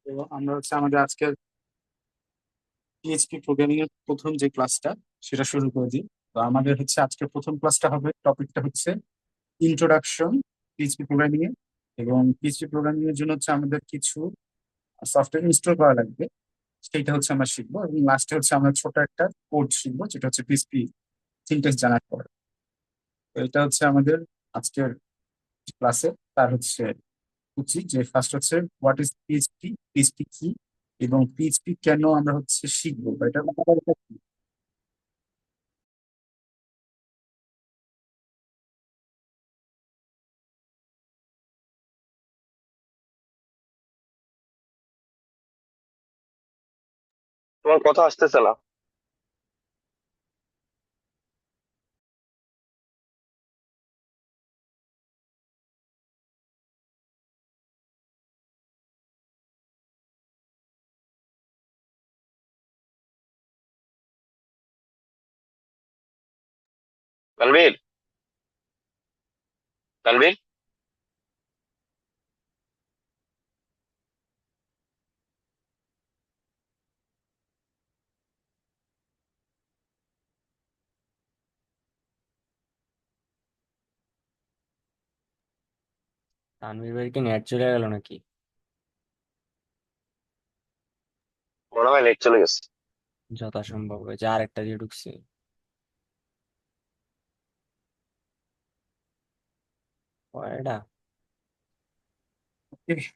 তো আমরা আমাদের আজকের পিএইচপি প্রোগ্রামিং এর প্রথম যে ক্লাসটা সেটা শুরু করে দিই। তো আমাদের আজকের প্রথম ক্লাসটা হবে, টপিকটা হচ্ছে ইন্ট্রোডাকশন পিএইচপি প্রোগ্রামিং এ। এবং পিএইচপি প্রোগ্রামিং এর জন্য আমাদের কিছু সফটওয়্যার ইনস্টল করা লাগবে, সেইটা আমরা শিখবো। এবং লাস্টে আমরা ছোট একটা কোড শিখবো, যেটা পিএইচপি সিনট্যাক্স জানার পর। তো এটা আমাদের আজকের ক্লাসে। তার উচিত যে first what is PHP, PHP কি, এবং পিএইচপি কেন আমরা শিখবো বা এটা উপকারিতা কি। তোমার কথা আসতেছে না। তানভীর, তানভীর, তানভীর ভাইয়ের কি নেট চলে গেল নাকি? মনে হয় নেট চলে গেছে। যথাসম্ভব হয়েছে, আরেকটা দিয়ে ঢুকছে। এটা।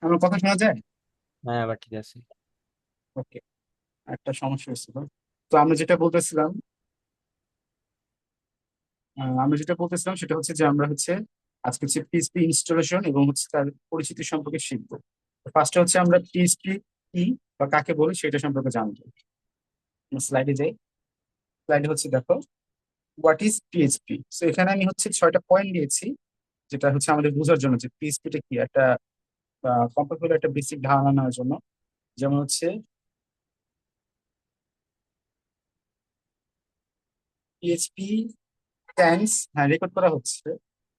আমার কথা শোনা যায়? হ্যাঁ, আবার ঠিক আছে। ওকে। একটা সমস্যা হয়েছিল। তো আমরা যেটা বলতেছিলাম সেটা যে আমরা আজকে পিএইচপি ইনস্টলেশন এবং তার পরিচিতি সম্পর্কে শিখবো। ফার্স্টে আমরা পিএইচপি কি বা কাকে বলি সেটা সম্পর্কে জানবো। স্লাইডে যাই। স্লাইডে দেখো, হোয়াট ইজ পিএইচপি। তো এখানে আমি 6টা পয়েন্ট দিয়েছি, যেটা আমাদের বোঝার জন্য যে পিএইচপিটা কি, একটা কম্পাইল একটা বেসিক ধারণা নেওয়ার জন্য। যেমন পিএইচপি ট্যান্স, হ্যাঁ রেকর্ড করা হচ্ছে।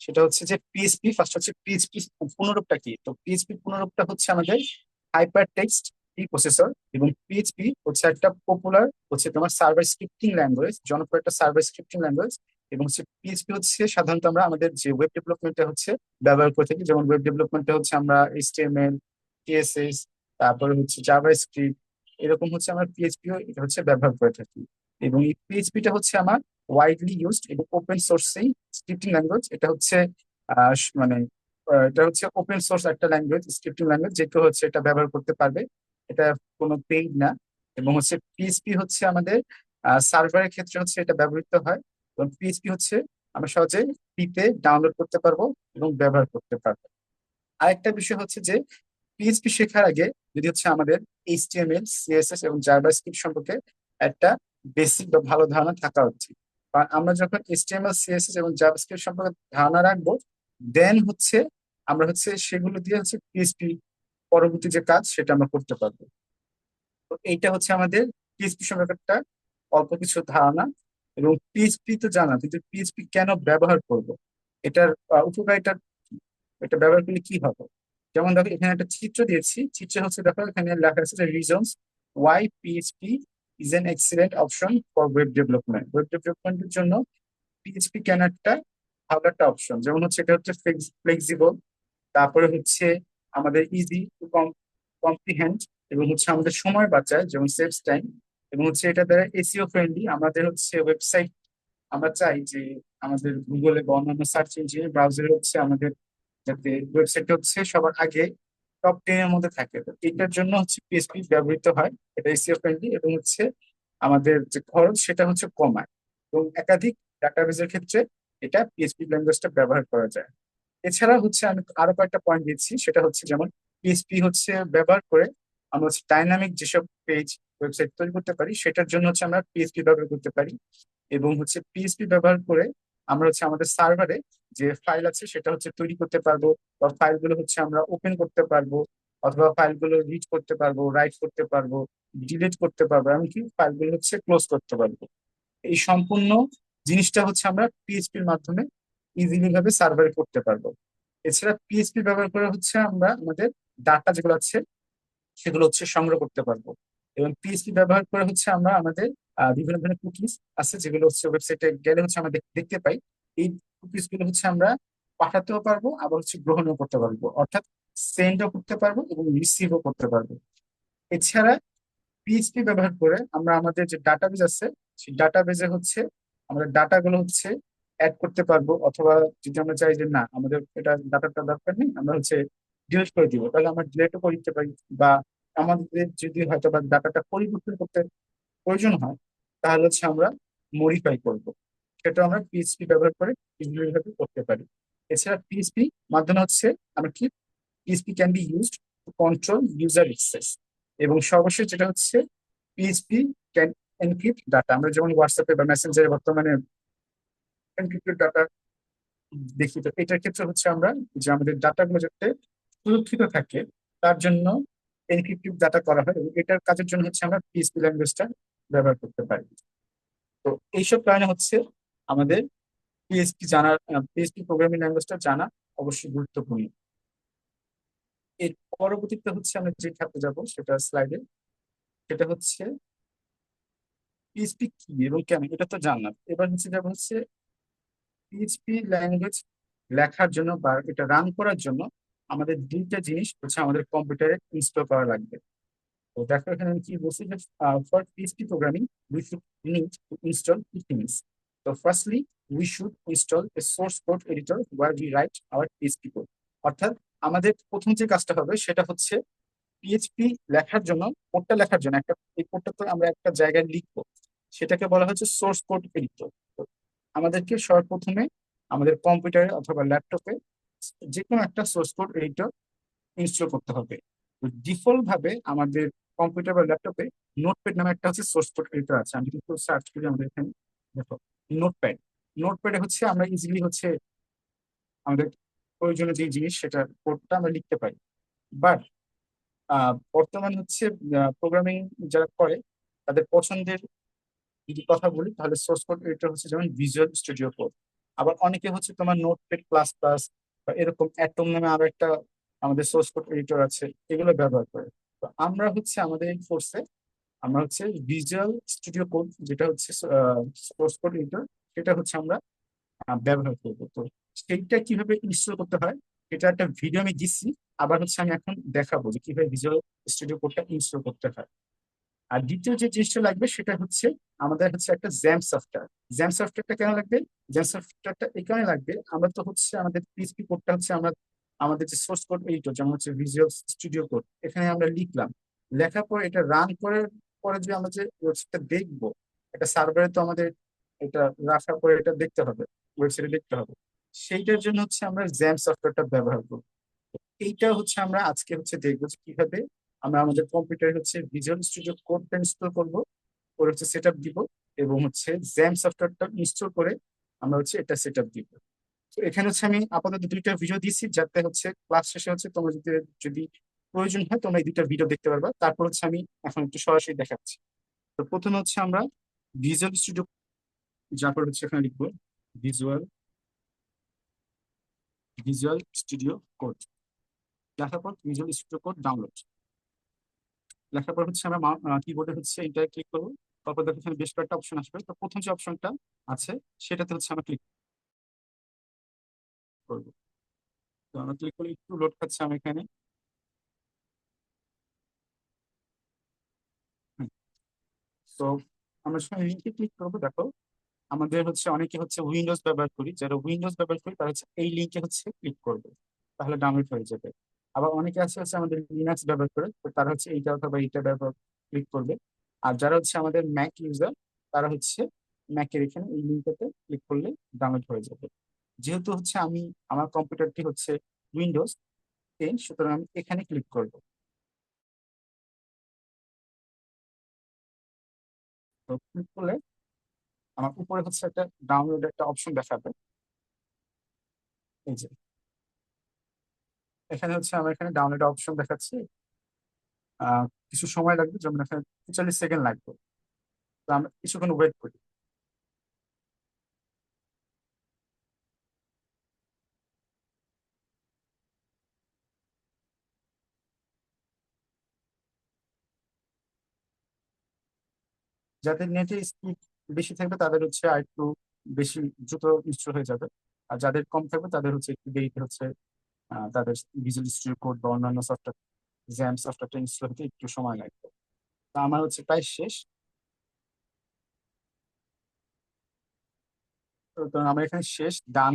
সেটা যে পিএইচপি ফার্স্ট পিএইচপি পুনরূপটা কি। তো পিএইচপি পুনরূপটা আমাদের হাইপার টেক্সট প্রি প্রসেসর। এবং পিএইচপি একটা পপুলার তোমার সার্ভার স্ক্রিপ্টিং ল্যাঙ্গুয়েজ, জনপ্রিয় একটা সার্ভার স্ক্রিপ্টিং ল্যাঙ্গুয়েজ। এবং পিএইচপি সাধারণত আমরা আমাদের যে ওয়েব ডেভেলপমেন্টে ব্যবহার করে থাকি। যেমন ওয়েব ডেভেলপমেন্টে আমরা এইচটিএমএল, সিএসএস, তারপরে জাভা স্ক্রিপ্ট, এরকম আমরা পিএইচপিও এটা ব্যবহার করে থাকি। এবং এই পিএইচপিটা আমার ওয়াইডলি ইউজড এবং ওপেন সোর্সিং স্ক্রিপ্টিং ল্যাঙ্গুয়েজ। এটা মানে এটা ওপেন সোর্স একটা ল্যাঙ্গুয়েজ, স্ক্রিপ্টিং ল্যাঙ্গুয়েজ, যে কেউ এটা ব্যবহার করতে পারবে। এটা কোনো পেইড না। এবং পিএইচপি আমাদের সার্ভারের ক্ষেত্রে এটা ব্যবহৃত হয়। এবং পিএইচপি আমরা সহজে ফ্রিতে ডাউনলোড করতে পারবো এবং ব্যবহার করতে পারবো। আরেকটা বিষয় যে পিএইচপি শেখার আগে যদি আমাদের এইচটিএমএল, সিএসএস এবং জাভাস্ক্রিপ্ট সম্পর্কে একটা বেসিক বা ভালো ধারণা থাকা উচিত। কারণ আমরা যখন এইচটিএমএল, সিএসএস এবং জাভাস্ক্রিপ্ট সম্পর্কে ধারণা রাখবো, দেন আমরা সেগুলো দিয়ে পিএইচপি পরবর্তী যে কাজ সেটা আমরা করতে পারবো। তো এইটা আমাদের পিএইচপি সম্পর্কে একটা অল্প কিছু ধারণা। এবং পিএইচপি তো জানা, কিন্তু পিএইচপি কেন ব্যবহার করব, এটার উপকারিতা কি? এটা ব্যবহার করলে কি হবে। যেমন দেখো, এখানে একটা চিত্র দিয়েছি। চিত্রে দেখো, এখানে লেখা আছে যে reasons why PHP is an excellent option for web development. Web ডেভেলপমেন্টের জন্য পিএইচপি কেন একটা ভালো একটা অপশন। যেমন এটা ফ্লেক্সিবল, তারপরে আমাদের ইজি টু কম্প্রিহেন্ড, এবং আমাদের সময় বাঁচায়, যেমন সেভস টাইম। এবং এটা দ্বারা এসইও ফ্রেন্ডলি। আমাদের ওয়েবসাইট, আমরা চাই যে আমাদের গুগলে বা অন্যান্য সার্চ ইঞ্জিনে, ব্রাউজারে আমাদের যাতে ওয়েবসাইট সবার আগে টপ 10 এর মধ্যে থাকে। তো এটার জন্য পিএসপি ব্যবহৃত হয়। এটা এসইও ফ্রেন্ডলি এবং আমাদের যে খরচ সেটা কমায়। এবং একাধিক ডাটাবেজের ক্ষেত্রে এটা পিএসপি ল্যাঙ্গুয়েজটা ব্যবহার করা যায়। এছাড়া আমি আরো কয়েকটা পয়েন্ট দিচ্ছি। সেটা যেমন পিএইচপি ব্যবহার করে আমরা ডাইনামিক যেসব পেজ, ওয়েবসাইট তৈরি করতে পারি, সেটার জন্য আমরা পিএইচপি ব্যবহার করতে পারি। এবং পিএইচপি ব্যবহার করে আমরা আমাদের সার্ভারে যে ফাইল আছে সেটা তৈরি করতে পারবো, বা ফাইলগুলো আমরা ওপেন করতে পারবো, অথবা ফাইলগুলো রিড করতে পারবো, রাইট করতে পারবো, ডিলিট করতে পারবো, এমনকি ফাইলগুলো ক্লোজ করতে পারবো। এই সম্পূর্ণ জিনিসটা আমরা পিএইচপির মাধ্যমে ইজিলি ভাবে সার্ভারে করতে পারবো। এছাড়া পিএইচপি ব্যবহার করে আমরা আমাদের ডাটা যেগুলো আছে সেগুলো হচ্ছে সংগ্রহ করতে পারবো। এবং পিএইচপি ব্যবহার করে হচ্ছে আমরা আমাদের বিভিন্ন ধরনের কুকিজ আছে, যেগুলো হচ্ছে ওয়েবসাইটে গেলে হচ্ছে আমরা দেখতে পাই। এই কুকিজ গুলো হচ্ছে আমরা পাঠাতেও পারবো, আবার হচ্ছে গ্রহণও করতে পারবো, অর্থাৎ সেন্ডও করতে পারবো এবং রিসিভও করতে পারবো। এছাড়া পিএইচপি ব্যবহার করে আমরা আমাদের যে ডাটাবেজ আছে, সেই ডাটাবেজে হচ্ছে আমরা ডাটাগুলো হচ্ছে অ্যাড করতে পারবো, অথবা যদি আমরা চাই যে না আমাদের এটা ডাটাটা দরকার নেই, আমরা হচ্ছে ডিলিট করে দিব, তাহলে আমরা ডিলিটও করে দিতে পারি। বা আমাদের যদি হয়তো বা ডাটাটা পরিবর্তন করতে প্রয়োজন হয়, তাহলে হচ্ছে আমরা মডিফাই করব। সেটা আমরা পিএইচপি ব্যবহার করে ইজিলি ভাবে করতে পারি। এছাড়া পিএইচপি মাধ্যমে হচ্ছে আমরা কি, PHP can be used to control user access. এবং সর্বশেষ যেটা হচ্ছে পিএইচপি ক্যান এনক্রিপ্ট ডাটা। আমরা যেমন হোয়াটসঅ্যাপে বা মেসেঞ্জারে বর্তমানে এনক্রিপ্টেড ডাটা দেখি, তো এটার ক্ষেত্রে হচ্ছে আমরা যে আমাদের ডাটাগুলো যাতে সুরক্ষিত থাকে তার জন্য এনক্রিপ্টেড ডাটা করা হয়, এবং এটার কাজের জন্য হচ্ছে আমরা পিএইচপি ল্যাঙ্গুয়েজটা ব্যবহার করতে পারি। তো এইসব কারণে হচ্ছে আমাদের পিএইচপি প্রোগ্রামিং ল্যাঙ্গুয়েজটা জানা অবশ্যই গুরুত্বপূর্ণ। এর পরবর্তীতে হচ্ছে আমরা যে খাতে যাব সেটা স্লাইডে, সেটা হচ্ছে পিএইচপি কি এবং কেন, এটা তো জানলাম। এবার হচ্ছে যাব হচ্ছে পিএইচপি ল্যাঙ্গুয়েজ লেখার জন্য বা এটা রান করার জন্য আমাদের দুইটা জিনিস হচ্ছে আমাদের কম্পিউটারে ইনস্টল করা লাগবে। তো দেখো এখানে আমি কি বলছি যে for PHP programming we should need to install two things. তো firstly we should install a source code editor where we write our PHP code. অর্থাৎ আমাদের প্রথম যে কাজটা হবে সেটা হচ্ছে পিএইচপি লেখার জন্য, কোডটা লেখার জন্য একটা, এই কোডটা তো আমরা একটা জায়গায় লিখবো, সেটাকে বলা হচ্ছে সোর্স কোড এডিটর। আমাদেরকে সর্বপ্রথমে আমাদের কম্পিউটারে অথবা ল্যাপটপে যে কোনো একটা সোর্স কোড এডিটর ইনস্টল করতে হবে। ডিফল্ট ভাবে আমাদের কম্পিউটার বা ল্যাপটপে নোটপ্যাড নামে একটা হচ্ছে সোর্স কোড এডিটর আছে। আমি কিন্তু সার্চ করি আমাদের এখানে, দেখো নোটপ্যাড। নোটপ্যাডে হচ্ছে আমরা ইজিলি হচ্ছে আমাদের প্রয়োজনীয় যে জিনিস সেটা কোডটা আমরা লিখতে পারি। বাট বর্তমান হচ্ছে প্রোগ্রামিং যারা করে তাদের পছন্দের যদি কথা বলি, তাহলে সোর্স কোড এডিটর হচ্ছে যেমন ভিজুয়াল স্টুডিও কোড। আবার অনেকে হচ্ছে তোমার নোটপ্যাড প্লাস প্লাস বা এরকম অ্যাটম নামে আরো একটা আমাদের সোর্স কোড এডিটর আছে, এগুলো ব্যবহার করে। তো আমরা হচ্ছে আমাদের এই কোর্সে আমরা হচ্ছে ভিজুয়াল স্টুডিও কোড, যেটা হচ্ছে সোর্স কোড এডিটর, সেটা হচ্ছে আমরা ব্যবহার করবো। তো সেইটা কিভাবে ইনস্টল করতে হয় এটা একটা ভিডিও আমি দিচ্ছি, আবার হচ্ছে আমি এখন দেখাবো যে কিভাবে ভিজুয়াল স্টুডিও কোডটা ইনস্টল করতে হয়। আর দ্বিতীয় যে জিনিসটা লাগবে সেটা হচ্ছে আমাদের হচ্ছে একটা জ্যাম সফটওয়্যার। জ্যাম সফটওয়্যারটা কেন লাগবে? জ্যাম সফটওয়্যারটা এই কারণে লাগবে, আমরা তো হচ্ছে আমাদের পিএইচপি কোডটা হচ্ছে আমরা আমাদের যে সোর্স কোড এডিটর যেমন হচ্ছে ভিজুয়াল স্টুডিও কোড, এখানে আমরা লিখলাম, লেখার পর এটা রান করার পরে যে আমরা যে ওয়েবসাইটটা দেখবো, এটা সার্ভারে তো আমাদের এটা রাখার পরে এটা দেখতে হবে, ওয়েবসাইটে দেখতে হবে। সেইটার জন্য হচ্ছে আমরা জ্যাম সফটওয়্যারটা ব্যবহার করবো। এইটা হচ্ছে আমরা আজকে হচ্ছে দেখবো যে কিভাবে আমরা আমাদের কম্পিউটারে হচ্ছে ভিজুয়াল স্টুডিও কোডটা ইনস্টল করবো, করে হচ্ছে সেট আপ দিব, এবং হচ্ছে জ্যাম সফটওয়্যারটা ইনস্টল করে আমরা হচ্ছে এটা সেট আপ দিব। তো এখানে হচ্ছে আমি আপাতত দুইটা ভিডিও দিচ্ছি, যাতে হচ্ছে ক্লাস শেষে হচ্ছে তোমরা যদি যদি প্রয়োজন হয় তোমরা এই দুইটা ভিডিও দেখতে পারবা। তারপর হচ্ছে আমি এখন একটু সরাসরি দেখাচ্ছি। তো প্রথমে হচ্ছে আমরা ভিজুয়াল স্টুডিও, যারপর হচ্ছে এখানে লিখবো ভিজুয়াল ভিজুয়াল স্টুডিও কোড। লেখার পর ভিজুয়াল স্টুডিও কোড ডাউনলোড। লেখার পর হচ্ছে আমরা কিবোর্ডে হচ্ছে এটা ক্লিক করবো। তারপর দেখো এখানে বেশ কয়েকটা অপশন আসবে, তো প্রথম যে অপশনটা আছে সেটাতে হচ্ছে আমরা ক্লিক করবো। তো আমরা ক্লিক করলে একটু লোড খাচ্ছে আমি এখানে। হুম, তো আমরা সময় লিঙ্কে ক্লিক করবো। দেখো আমাদের হচ্ছে অনেকে হচ্ছে উইন্ডোজ ব্যবহার করি, যারা উইন্ডোজ ব্যবহার করি তারা হচ্ছে এই লিঙ্কে হচ্ছে ক্লিক করবে, তাহলে ডাউনলোড হয়ে যাবে। আবার অনেকে আছে হচ্ছে আমাদের লিনাক্স ব্যবহার করে, তো তারা হচ্ছে এইটা অথবা এইটা ব্যবহার ক্লিক করবে। আর যারা হচ্ছে আমাদের ম্যাক ইউজার, তারা হচ্ছে ম্যাকের এখানে এই লিঙ্কটাতে ক্লিক করলে ডাউনলোড হয়ে যাবে। যেহেতু হচ্ছে আমি আমার কম্পিউটারটি হচ্ছে উইন্ডোজ 10, সুতরাং আমি এখানে ক্লিক করবো। তো ক্লিক করলে আমার উপরে হচ্ছে একটা ডাউনলোড একটা অপশন দেখাবে। এই যে এখানে হচ্ছে আমার এখানে ডাউনলোড অপশন দেখাচ্ছে। কিছু সময় লাগবে, যেমন এখানে 45 সেকেন্ড লাগবে। তো আমরা কিছুক্ষণ ওয়েট করি। যাদের নেটের স্পিড বেশি থাকবে তাদের হচ্ছে আর একটু বেশি দ্রুত ইনস্টল হয়ে যাবে। আর যাদের কম থাকবে তাদের হচ্ছে একটু দেরিতে হচ্ছে তাদের ভিজুয়াল স্টুডিও কোড বা অন্যান্য সফটওয়্যার, জ্যাম সফটওয়্যারটা ইনস্টল হতে একটু সময় লাগবে। তো আমার হচ্ছে প্রায় শেষ। তো আমার এখানে শেষ ডান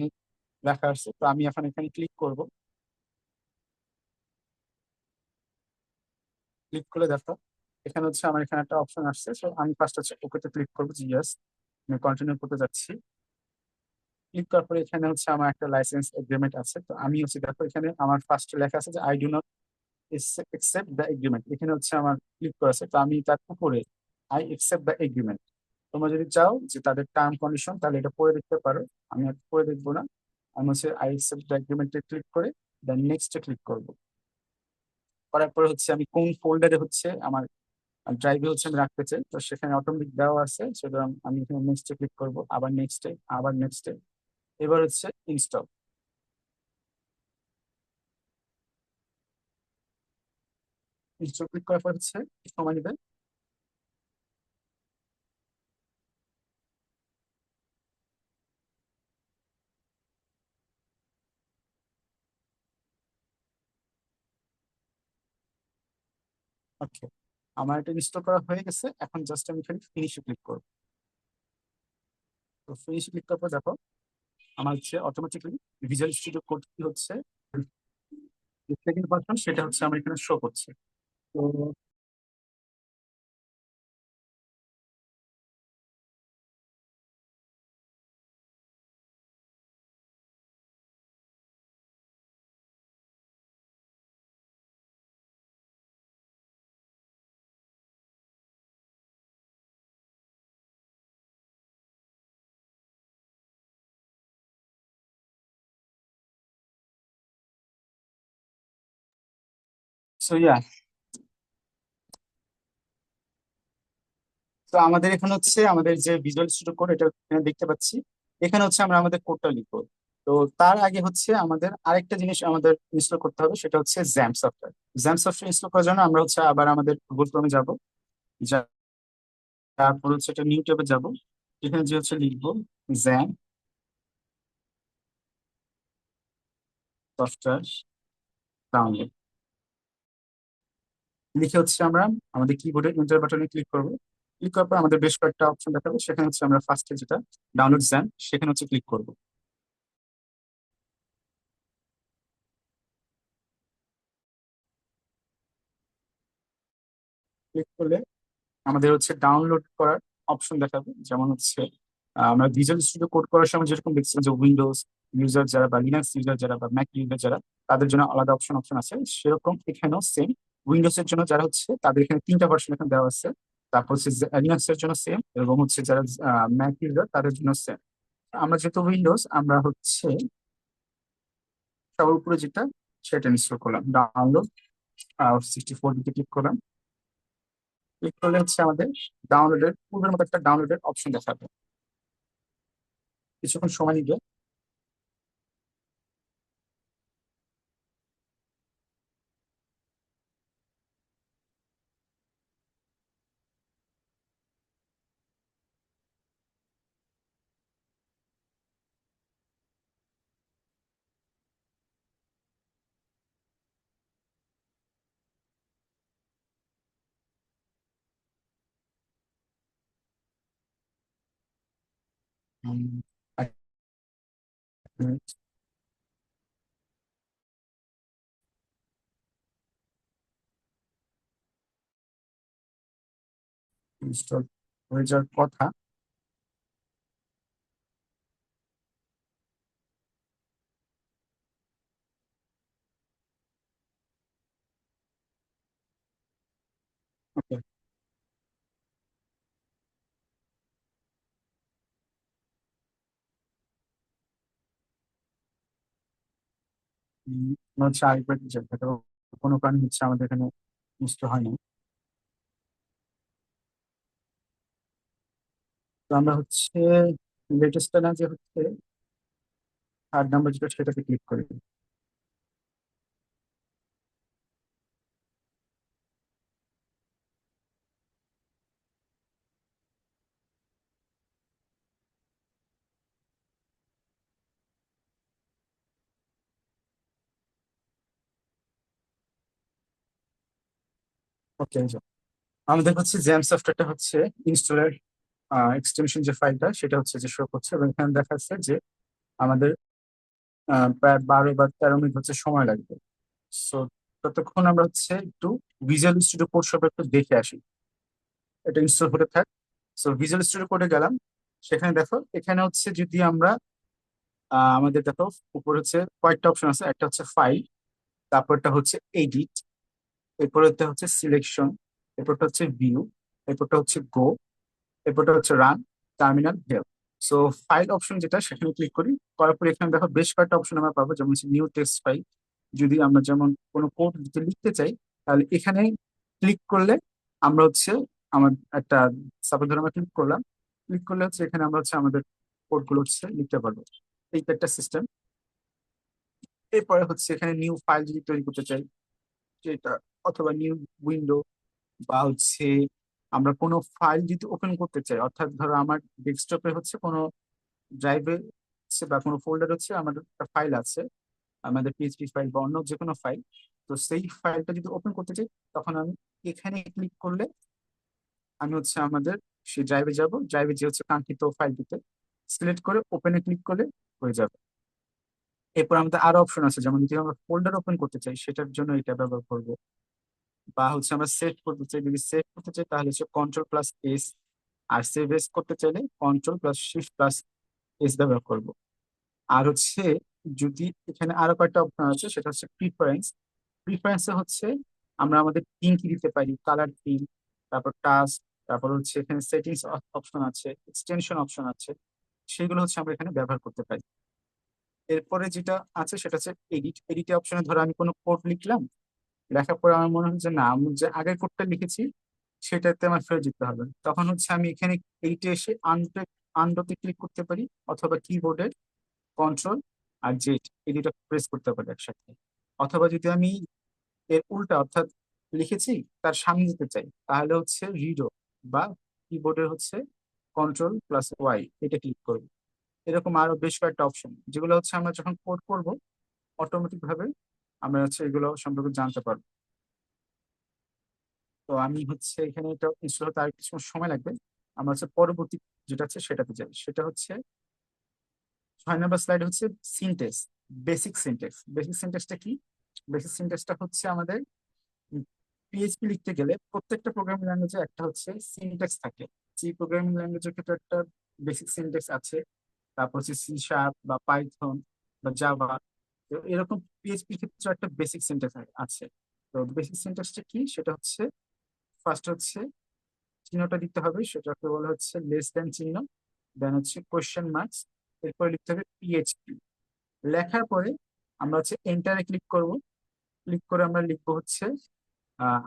লেখা আছে, তো আমি এখন এখানে ক্লিক করব। ক্লিক করলে দেখো এখানে হচ্ছে আমার এখানে একটা অপশন আসছে, তো আমি ফার্স্ট হচ্ছে ওকেতে ক্লিক করবো, জি ইয়েস। আমি কন্টিনিউ করতে যাচ্ছি। ক্লিক করার পরে এখানে হচ্ছে আমার একটা লাইসেন্স এগ্রিমেন্ট আছে, তো আমি হচ্ছে দেখো এখানে আমার ফার্স্ট লেখা আছে যে I do not accept the agreement. এখানে হচ্ছে আমার ক্লিক করা আছে, তো আমি তার উপরে আই একসেপ্ট দ্য এগ্রিমেন্ট। তোমরা যদি চাও যে তাদের টার্ম কন্ডিশন তাহলে এটা পড়ে দেখতে পারো, আমি আর পড়ে দেখবো না। আমি হচ্ছে আই একসেপ্ট দ্য এগ্রিমেন্টে ক্লিক করে দেন নেক্সটে ক্লিক করবো। করার পরে হচ্ছে আমি কোন ফোল্ডারে হচ্ছে আমার ড্রাইভে হচ্ছে আমি রাখতে চাই, তো সেখানে অটোমেটিক দেওয়া আছে, সুতরাং আমি এখানে নেক্সটে ক্লিক করবো, আবার নেক্সটে, আবার নেক্সটে। এবার হচ্ছে ইনস্টল। ইনস্টল ক্লিক করার পর হচ্ছে একটু সময় নেবে। ওকে, আমার এটা ইনস্টল করা হয়ে গেছে, এখন জাস্ট আমি এখানে ফিনিশে ক্লিক করবো। তো ফিনিশে ক্লিক করার পর দেখো আমার হচ্ছে অটোমেটিক্যালি ভিজুয়াল স্টুডিও কোড কি হচ্ছে সেকেন্ড ভার্সন সেটা হচ্ছে আমার এখানে শো করছে। তো সো ইয়া, তো আমাদের এখানে হচ্ছে আমাদের যে ভিজুয়াল স্টুডিও কোড এটা এখানে দেখতে পাচ্ছি। এখানে হচ্ছে আমরা আমাদের কোডটা লিখবো। তো তার আগে হচ্ছে আমাদের আরেকটা জিনিস আমাদের ইনস্টল করতে হবে, সেটা হচ্ছে jam software. Jam software install করার জন্য আমরা হচ্ছে আবার আমাদের গুগল ক্রোমে যাবো, তারপর হচ্ছে একটা নিউ ট্যাবে যাবো। এখানে যে হচ্ছে লিখবো জ্যাম সফটওয়্যার ডাউনলোড। লিখে হচ্ছে আমরা আমাদের কিবোর্ডে এন্টার বাটনে ক্লিক করবো। ক্লিক করার পর আমাদের বেশ কয়েকটা অপশন দেখাবে, সেখানে হচ্ছে আমরা ফার্স্টে যেটা ডাউনলোড জ্যাম সেখানে হচ্ছে ক্লিক করবো। ক্লিক করলে আমাদের হচ্ছে ডাউনলোড করার অপশন দেখাবে, যেমন হচ্ছে আমরা ভিজুয়াল স্টুডিও কোড করার সময় যেরকম দেখছিলাম যে উইন্ডোজ ইউজার যারা বা লিনাক্স ইউজার যারা বা ম্যাক ইউজার যারা তাদের জন্য আলাদা অপশন অপশন আছে, সেরকম এখানেও সেম। উইন্ডোজ এর জন্য যারা হচ্ছে তাদের এখানে তিনটা ভার্সন এখানে দেওয়া আছে। তারপর হচ্ছে লিনাক্স এর জন্য সেম, এবং হচ্ছে যারা ম্যাক ইউজার তাদের জন্য সেম। আমরা যেহেতু উইন্ডোজ আমরা হচ্ছে সবার উপরে যেটা সেটা ইনস্টল করলাম, ডাউনলোড 64 দিকে ক্লিক করলাম। ক্লিক করলে হচ্ছে আমাদের ডাউনলোডের পূর্বের মতো একটা ডাউনলোডের অপশন দেখাবে। কিছুক্ষণ সময় নিবে। উম, এক মিনিট ইনস্টল হয়ে যাওয়ার কথা। ওকে, হচ্ছে আরেকবার চেক করতে হবে। কোনো কারণে হচ্ছে আমাদের এখানে ইনস্টল হয়নি। তো আমরা হচ্ছে লেটেস্ট না যে হচ্ছে থার্ড নাম্বার যেটা সেটাতে ক্লিক করি। ওকে, আমাদের হচ্ছে জ্যাম সফটওয়্যারটা হচ্ছে ইনস্টলার এক্সটেনশন যে ফাইলটা সেটা হচ্ছে যে শো করছে, এবং এখানে দেখা যাচ্ছে যে আমাদের প্রায় 12 বা 13 মিনিট হচ্ছে সময় লাগবে। সো ততক্ষণ আমরা হচ্ছে একটু ভিজুয়াল স্টুডিও কোড সব একটু দেখে আসি। এটা ইনস্টল হতে থাক। সো ভিজুয়াল স্টুডিও কোডে গেলাম। সেখানে দেখো এখানে হচ্ছে যদি আমরা আমাদের দেখো উপরে হচ্ছে কয়েকটা অপশন আছে। একটা হচ্ছে ফাইল, তারপরটা হচ্ছে এডিট, এরপরটা হচ্ছে সিলেকশন, এরপরটা হচ্ছে ভিউ, এরপরটা হচ্ছে গো, এরপরটা হচ্ছে run, terminal, help. So file option যেটা সেখানে ক্লিক করি। করার পর এখানে দেখো বেশ কয়েকটা অপশন আমরা পাবো, যেমন হচ্ছে নিউ টেক্সট ফাইল। যদি আমরা যেমন কোনো কোড যদি লিখতে চাই, তাহলে এখানে ক্লিক করলে আমরা হচ্ছে আমার একটা, সাপোজ ধরো আমরা ক্লিক করলাম, ক্লিক করলে হচ্ছে এখানে আমরা হচ্ছে আমাদের কোডগুলো হচ্ছে লিখতে পারবো। এই একটা সিস্টেম। এরপরে হচ্ছে এখানে নিউ ফাইল যদি তৈরি করতে চাই যেটা, অথবা নিউ উইন্ডো, বা হচ্ছে আমরা কোনো ফাইল যদি ওপেন করতে চাই, অর্থাৎ ধরো আমার ডেস্কটপে হচ্ছে কোনো ড্রাইভে হচ্ছে বা কোনো ফোল্ডার হচ্ছে আমাদের একটা ফাইল আছে, আমাদের পিএইচপি ফাইল বা অন্য যে কোনো ফাইল। তো সেই ফাইলটা যদি ওপেন করতে চাই, তখন আমি এখানে ক্লিক করলে আমি হচ্ছে আমাদের সেই ড্রাইভে যাব, ড্রাইভে যে হচ্ছে কাঙ্ক্ষিত ফাইলটিতে সিলেক্ট করে ওপেনে ক্লিক করলে হয়ে যাবে। এরপর আমাদের আরো অপশন আছে, যেমন যদি আমরা ফোল্ডার ওপেন করতে চাই সেটার জন্য এটা ব্যবহার করব, বা হচ্ছে আমরা সেভ করতে চাই, যদি সেভ করতে চাই তাহলে হচ্ছে Ctrl+S, আর সেভ এস করতে চাইলে Ctrl+Shift+S ব্যবহার করব। আর হচ্ছে যদি এখানে আরো কয়েকটা অপশন আছে, সেটা হচ্ছে প্রিফারেন্স। প্রিফারেন্সে হচ্ছে আমরা আমাদের থিম কি দিতে পারি, কালার থিম, তারপর টাস্ক, তারপর হচ্ছে এখানে সেটিংস অপশন আছে, এক্সটেনশন অপশন আছে, সেগুলো হচ্ছে আমরা এখানে ব্যবহার করতে পারি। এরপরে যেটা আছে সেটা হচ্ছে এডিট। এডিটে অপশনে ধরো আমি কোনো কোড লিখলাম, লেখার পরে আমার মনে হচ্ছে না আমি যে আগের কোডটা লিখেছি সেটাতে আমার ফেরত যেতে হবে, তখন হচ্ছে আমি এখানে এইটে এসে আনডোতে ক্লিক করতে পারি, অথবা কিবোর্ডে কন্ট্রোল আর জেড এই দুটো প্রেস করতে পারি একসাথে। অথবা যদি আমি এর উল্টা, অর্থাৎ লিখেছি তার সামনে যেতে চাই, তাহলে হচ্ছে রিডো বা কিবোর্ডের হচ্ছে Ctrl+Y এটা ক্লিক করব। এরকম আরো বেশ কয়েকটা অপশন, যেগুলো হচ্ছে আমরা যখন কোড করব অটোমেটিক ভাবে আমরা হচ্ছে এগুলো সম্পর্কে জানতে পারবো। তো আমি হচ্ছে এখানে এটা ইনস্টল হতে আর কিছু সময় লাগবে। আমরা হচ্ছে পরবর্তী যেটা আছে সেটাতে যাই, সেটা হচ্ছে 6 নম্বর স্লাইড হচ্ছে সিনটেক্স, বেসিক সিনটেক্স। বেসিক সিনটেক্সটা কি? বেসিক সিনটেক্সটা হচ্ছে আমাদের পিএইচপি লিখতে গেলে প্রত্যেকটা প্রোগ্রামিং ল্যাঙ্গুয়েজে একটা হচ্ছে সিনট্যাক্স থাকে। সি প্রোগ্রামিং ল্যাঙ্গুয়েজের ক্ষেত্রে একটা বেসিক সিনট্যাক্স আছে, তারপর হচ্ছে C# বা পাইথন বা জাভা। তো এরকম পিএইচপি ক্ষেত্রে একটা বেসিক সিনট্যাক্স আছে। তো বেসিক সিনট্যাক্সটা কি? সেটা হচ্ছে ফার্স্ট হচ্ছে চিহ্নটা দিতে হবে, সেটাকে বলা হচ্ছে লেস দেন চিহ্ন, দেন হচ্ছে কোয়েশ্চেন মার্কস, এরপরে লিখতে হবে পিএইচপি। লেখার পরে আমরা হচ্ছে এন্টারে ক্লিক করব। ক্লিক করে আমরা লিখবো হচ্ছে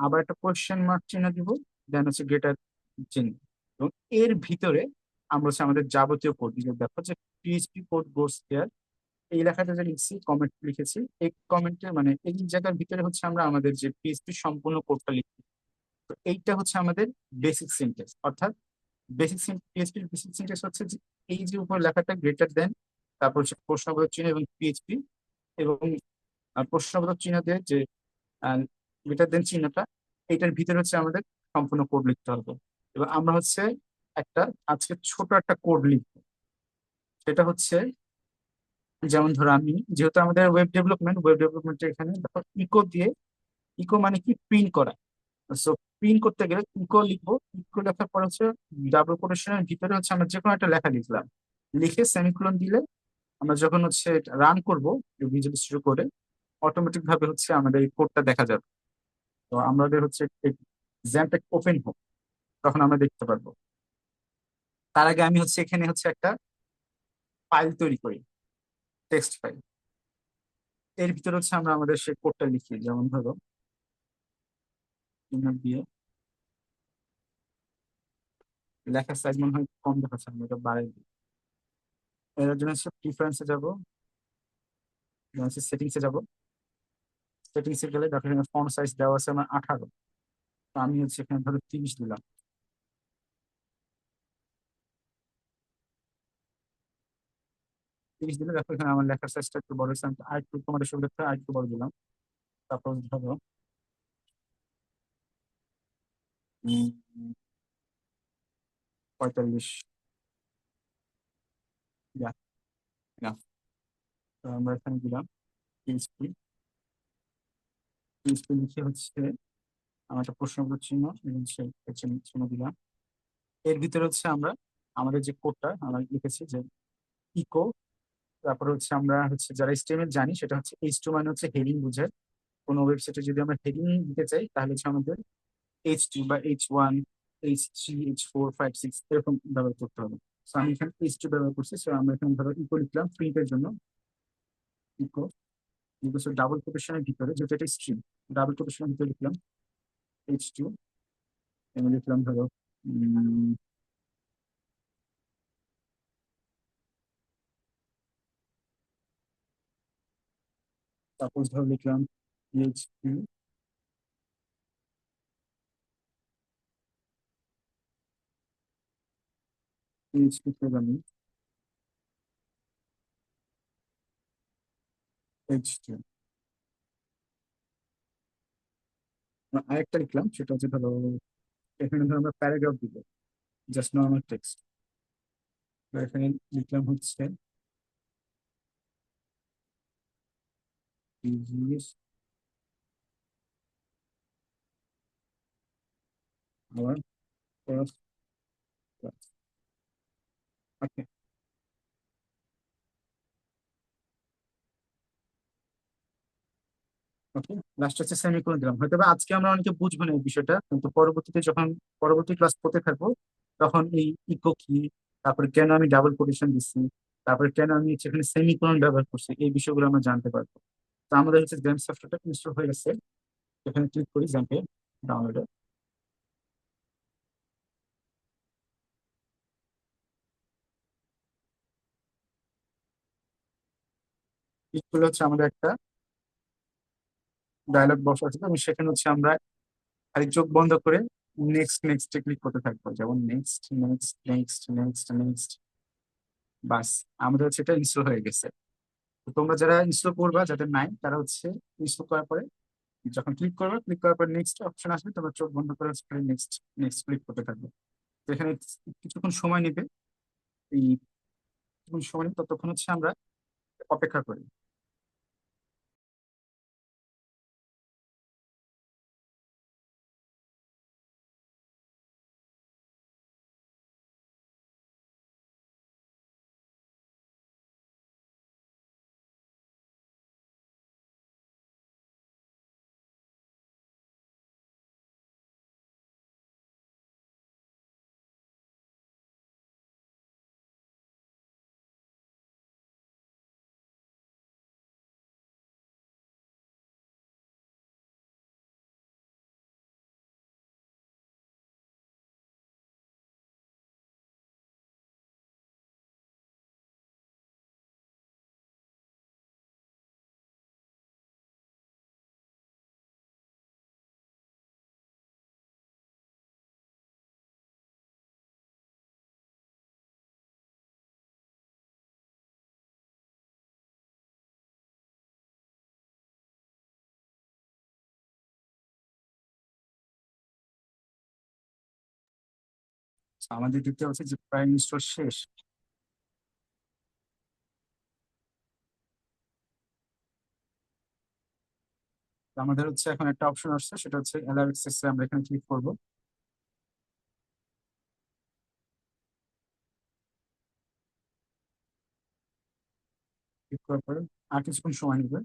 আবার একটা কোয়েশ্চেন মার্ক চিহ্ন দিব, দেন হচ্ছে গ্রেটার চিহ্ন, এবং এর ভিতরে আমরা হচ্ছে আমাদের যাবতীয় কোড লিখে, দেখো যে পিএইচপি কোড গোস হেয়ার, এই লেখাটা যে লিখছি, কমেন্ট লিখেছি, এই কমেন্টে মানে এই জায়গার ভিতরে হচ্ছে আমরা আমাদের যে পিএইচপি সম্পূর্ণ কোডটা লিখি। তো এইটা হচ্ছে আমাদের বেসিক সিনট্যাক্স, অর্থাৎ পিএইচপির বেসিক সিনট্যাক্স হচ্ছে যে এই যে উপর লেখাটা গ্রেটার দেন, তারপর হচ্ছে প্রশ্নবোধক চিহ্ন এবং পিএইচপি, এবং প্রশ্নবোধক চিহ্ন দিয়ে যে গ্রেটার দেন চিহ্নটা, এটার ভিতরে হচ্ছে আমাদের সম্পূর্ণ কোড লিখতে হবে। এবং আমরা হচ্ছে একটা আজকে ছোট একটা কোড লিখবো, সেটা হচ্ছে যেমন ধরো আমি, যেহেতু আমাদের ওয়েব ডেভেলপমেন্টের এখানে দেখো ইকো দিয়ে, ইকো মানে কি প্রিন্ট করা। সো প্রিন্ট করতে গেলে ইকো লিখবো, ইকো লেখার পর হচ্ছে ডাবল কোটেশনের ভিতরে হচ্ছে আমরা যে কোনো একটা লেখা লিখলাম, লিখে সেমিকোলন দিলে আমরা যখন হচ্ছে রান করবো ভিজুয়াল স্টুডিও কোডে, অটোমেটিক ভাবে হচ্ছে আমাদের এই কোডটা দেখা যাবে। তো আমাদের হচ্ছে জ্যাম্পটা ওপেন হোক, তখন আমরা দেখতে পারবো। তার আগে আমি হচ্ছে এখানে হচ্ছে একটা ফাইল তৈরি করি, টেক্সট ফাইল। এর ভিতরে হচ্ছে আমরা আমাদের সেই কোডটা লিখি, যেমন ধরো ইনর দিয়ে, লেখার সাইজ মনে হয় কম দেখাচ্ছে, আমি এটা বাড়াই দিই। এর জন্য হচ্ছে প্রিফারেন্সে যাবো, সেটিংসে যাবো। সেটিংসে গেলে দেখো এখানে ফন্ট সাইজ দেওয়া আছে আমার 18, তো আমি হচ্ছে এখানে ধরো 30 দিলাম। 30 দিলে দেখো এখানে আমার লেখার সাইজটা একটু বড় হচ্ছে। আমি আর একটু তোমাদের সুবিধা আর একটু বড় দিলাম। তারপর ধরো 45। Yeah, yeah। তো আমরা এখানে দিলাম পিএইচপি। পিএইচপি লিখে হচ্ছে আমার একটা প্রশ্নবোধক চিহ্ন এবং চিহ্ন দিলাম। এর ভিতরে হচ্ছে আমরা আমাদের যে কোডটা আমরা লিখেছি যে ইকো, তারপরে হচ্ছে আমরা হচ্ছে যারা HTML জানি সেটা হচ্ছে H2 মানে হচ্ছে হেডিং বোঝায়। কোনো ওয়েবসাইটে যদি আমরা হেডিং দিতে চাই তাহলে হচ্ছে আমাদের H2 বা H1, H3, H4, 5, 6 এরকম ব্যবহার করতে হবে। তো আমি এখানে H2 ব্যবহার করছি। তো আমরা এখানে ধরো ইকো লিখলাম প্রিন্টের জন্য। ইকো ডাবল কোটেশনের ভিতরে, যেহেতু এটা স্ট্রিং, ডাবল কোটেশনের ভিতরে লিখলাম H2 এবং লিখলাম ধরো সাপোজ ধরো লিখলাম PHP, প্রোগ্রামিং H2। আরেকটা লিখলাম সেটা হচ্ছে ধরো এখানে ধরো আমরা প্যারাগ্রাফ দিব, জাস্ট নর্মাল টেক্সট। এখানে লিখলাম হচ্ছে business our first class। Okay, okay. Last হচ্ছে সেমিকোলন দিলাম। হয়তো বা আজকে আমরা অনেকে বুঝবো না এই বিষয়টা, কিন্তু পরবর্তীতে যখন পরবর্তী ক্লাস করতে থাকবো তখন এই ইকো কি, তারপরে কেন আমি ডাবল কোটেশন দিচ্ছি, তারপরে কেন আমি সেখানে সেমিকোলন ব্যবহার করছি, এই বিষয়গুলো আমরা জানতে পারবো। তো আমাদের হচ্ছে জ্যাম্প সফটওয়্যারটা ইনস্টল হয়ে গেছে। এখানে ক্লিক করি জ্যাম্পে ডাউনলোডে। ক্লিক করলে হচ্ছে আমাদের একটা ডায়লগ বক্স আছে, এবং সেখানে হচ্ছে আমরা খালি চোখ বন্ধ করে নেক্সট নেক্সট ক্লিক করতে থাকবো, যেমন next next next next next. বাস, আমাদের হচ্ছে এটা ইনস্টল হয়ে গেছে। তো তোমরা যারা ইনস্টল করবা, যাদের নাই, তারা হচ্ছে ইনস্টল করার পরে যখন ক্লিক করবে, ক্লিক করার পর নেক্সট অপশন আসবে, তোমরা চোখ বন্ধ করে নেক্সট নেক্সট ক্লিক করতে থাকবে। তো এখানে কিছুক্ষণ সময় নেবে। এই কিছুক্ষণ সময় নেবে, ততক্ষণ হচ্ছে আমরা অপেক্ষা করি। তো আমাদের দেখতে হচ্ছে যে প্রায় ইনস্টল শেষ। তো আমাদের হচ্ছে এখন একটা অপশন আসছে, সেটা হচ্ছে অ্যালাউ অ্যাক্সেস। আমরা এখানে ক্লিক করবো। ক্লিক করার পরে আর কিছুক্ষণ সময় নেবে।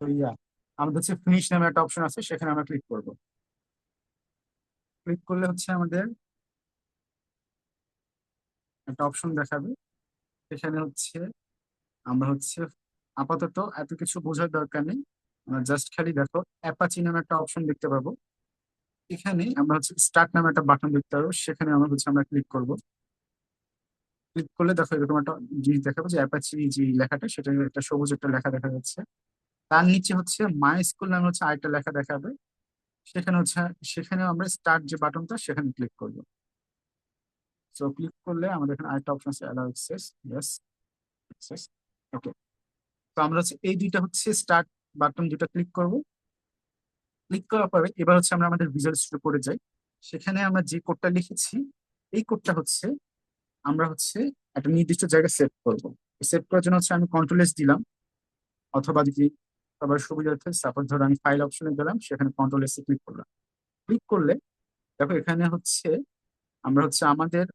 তো আমাদের হচ্ছে ফিনিশ নামে একটা অপশন আছে, সেখানে আমরা ক্লিক করব। ক্লিক করলে হচ্ছে আমাদের একটা অপশন দেখাবে। সেখানে হচ্ছে আমরা হচ্ছে আপাতত এত কিছু বোঝার দরকার নেই। আমরা জাস্ট খালি দেখো অ্যাপাচি নামে একটা অপশন দেখতে পাবো। এখানে আমরা হচ্ছে স্টার্ট নামে একটা বাটন দেখতে পাবো, সেখানে আমরা হচ্ছে আমরা ক্লিক করব। ক্লিক করলে দেখো এরকম একটা জিনিস দেখাবো যে অ্যাপাচি যে লেখাটা, সেটা একটা সবুজ একটা লেখা দেখা যাচ্ছে। তার নিচে হচ্ছে মাই স্কুল নামে হচ্ছে আরেকটা লেখা দেখাবে। সেখানে হচ্ছে, সেখানে আমরা স্টার্ট যে বাটনটা সেখানে ক্লিক করবো। সো ক্লিক করলে আমাদের এখানে আরেকটা অপশন আছে অ্যালাউ অ্যাক্সেস, ইয়েস অ্যাক্সেস, ওকে। তো আমরা হচ্ছে এই দুইটা হচ্ছে স্টার্ট বাটন দুটো ক্লিক করব। ক্লিক করার পরে এবার হচ্ছে আমরা আমাদের ভিজুয়াল স্টুডিও কোডে যাই। সেখানে আমরা যে কোডটা লিখেছি, এই কোডটা হচ্ছে আমরা হচ্ছে একটা নির্দিষ্ট জায়গায় সেভ করব। সেভ করার জন্য হচ্ছে আমি কন্ট্রোল এস দিলাম, অথবা যদি সবার সুবিধার্থে সাপোজ ধরো আমি ফাইল অপশনে গেলাম, সেখানে কন্ট্রোল এস ক্লিক করলাম। ক্লিক করলে দেখো এখানে হচ্ছে আমরা হচ্ছে আমাদের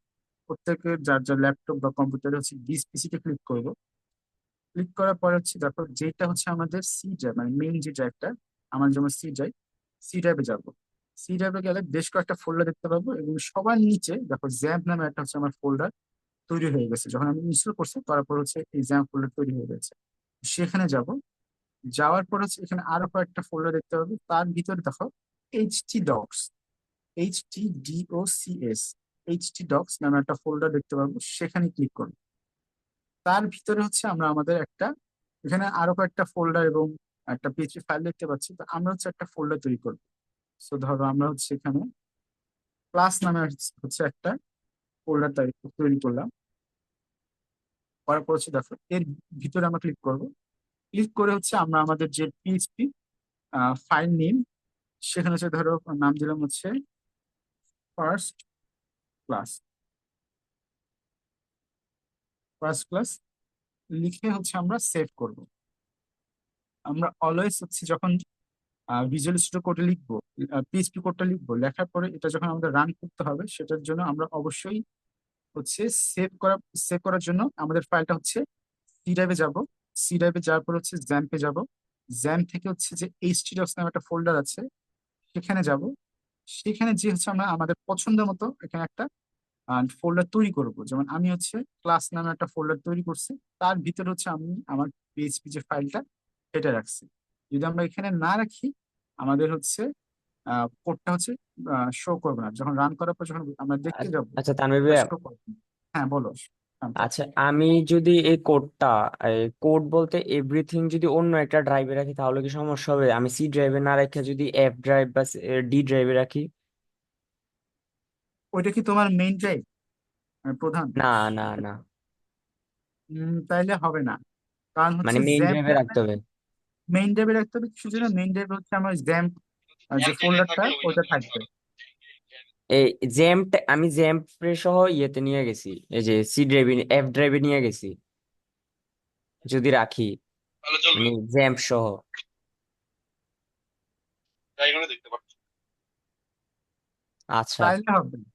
প্রত্যেকের যার যার ল্যাপটপ বা কম্পিউটারে হচ্ছে ডিস পিসিতে ক্লিক করব। ক্লিক করার পরে হচ্ছে দেখো যেটা হচ্ছে আমাদের সি ড্রাইভ, মানে মেইন যে ড্রাইভটা, আমার যেমন সি ড্রাইভ, সি ড্রাইভে যাবো। সি ড্রাইভে গেলে বেশ কয়েকটা ফোল্ডার দেখতে পাবো, এবং সবার নিচে দেখো জ্যাম্প নামে একটা হচ্ছে আমার ফোল্ডার তৈরি হয়ে গেছে। যখন আমি ইনস্টল করছি তারপর হচ্ছে এই জ্যাম্প ফোল্ডার তৈরি হয়ে গেছে। সেখানে যাব। যাওয়ার পর হচ্ছে এখানে আরো কয়েকটা ফোল্ডার দেখতে পাবো, তার ভিতরে দেখো HT docs, HTDOCS, HT docs নামে একটা ফোল্ডার দেখতে পাবো, সেখানে ক্লিক করবো। তার ভিতরে হচ্ছে আমরা আমাদের একটা, এখানে আরো কয়েকটা ফোল্ডার এবং একটা পিএইচপি ফাইল দেখতে পাচ্ছি। তো আমরা হচ্ছে একটা ফোল্ডার তৈরি করবো। সো ধরো আমরা হচ্ছে এখানে ক্লাস নামে হচ্ছে একটা ফোল্ডার তৈরি করলাম। করার পর হচ্ছে দেখো এর ভিতরে আমরা ক্লিক করব। ক্লিক করে হচ্ছে আমরা আমাদের যে পিএইচপি ফাইল নেম, সেখানে হচ্ছে ধরো নাম দিলাম হচ্ছে ফার্স্ট ক্লাস, ফার্স্ট ক্লাস লিখে হচ্ছে আমরা সেভ করব। আমরা অলওয়েজ হচ্ছে যখন ভিজুয়াল স্টুডিও কোডে লিখবো, পিএইচপি কোডটা লিখবো, লেখার পরে এটা যখন আমাদের রান করতে হবে, সেটার জন্য আমরা অবশ্যই হচ্ছে সেভ করার জন্য আমাদের ফাইলটা হচ্ছে সি ড্রাইভে যাব। সি ড্রাইভে যাওয়ার পর হচ্ছে জ্যাম্পে যাব। জ্যাম্প থেকে হচ্ছে যে এইচটিডক্স নামে একটা ফোল্ডার আছে, সেখানে যাব। সেখানে যে হচ্ছে আমরা আমাদের পছন্দ মতো এখানে একটা ফোল্ডার তৈরি করব। যেমন আমি হচ্ছে ক্লাস নামে একটা ফোল্ডার তৈরি করছি, তার ভিতরে হচ্ছে আমি আমার পিএইচপি যে ফাইলটা সেটা রাখছি। যদি আমরা এখানে না রাখি, আমাদের হচ্ছে কোডটা হচ্ছে শো করবে না। যখন রান করার পর যখন আমরা দেখতে যাব, আচ্ছা তানভীর ওটা ভাইয়া, শো করবে না। হ্যাঁ বলো শান্ত। আচ্ছা আমি যদি এই কোডটা, কোড বলতে এভরিথিং যদি অন্য একটা ড্রাইভে রাখি তাহলে কি সমস্যা হবে? আমি সি ড্রাইভে না রেখে যদি এফ ড্রাইভ বা ডি ড্রাইভে রাখি? ওইটা কি তোমার মেইন ড্রাইভ, প্রধান? না, না, না, তাইলে হবে না। কারণ মানে হচ্ছে মেইন জ্যাম্প ড্রাইভে রাখতে হবে। মেইন ড্রাইভে রাখতে হবে কিছু জন্য। মেইন ড্রাইভ হচ্ছে আমার জ্যাম্প যে ফোল্ডারটা ওইটা থাকবে। এই জ্যাম্প আমি জ্যাম্প সহ ইয়েতে নিয়ে গেছি, এই যে সি ড্রাইভে এফ ড্রাইভে নিয়ে গেছি যদি রাখি, মানে জ্যাম্প সহ। আচ্ছা, তাইলে হবে না।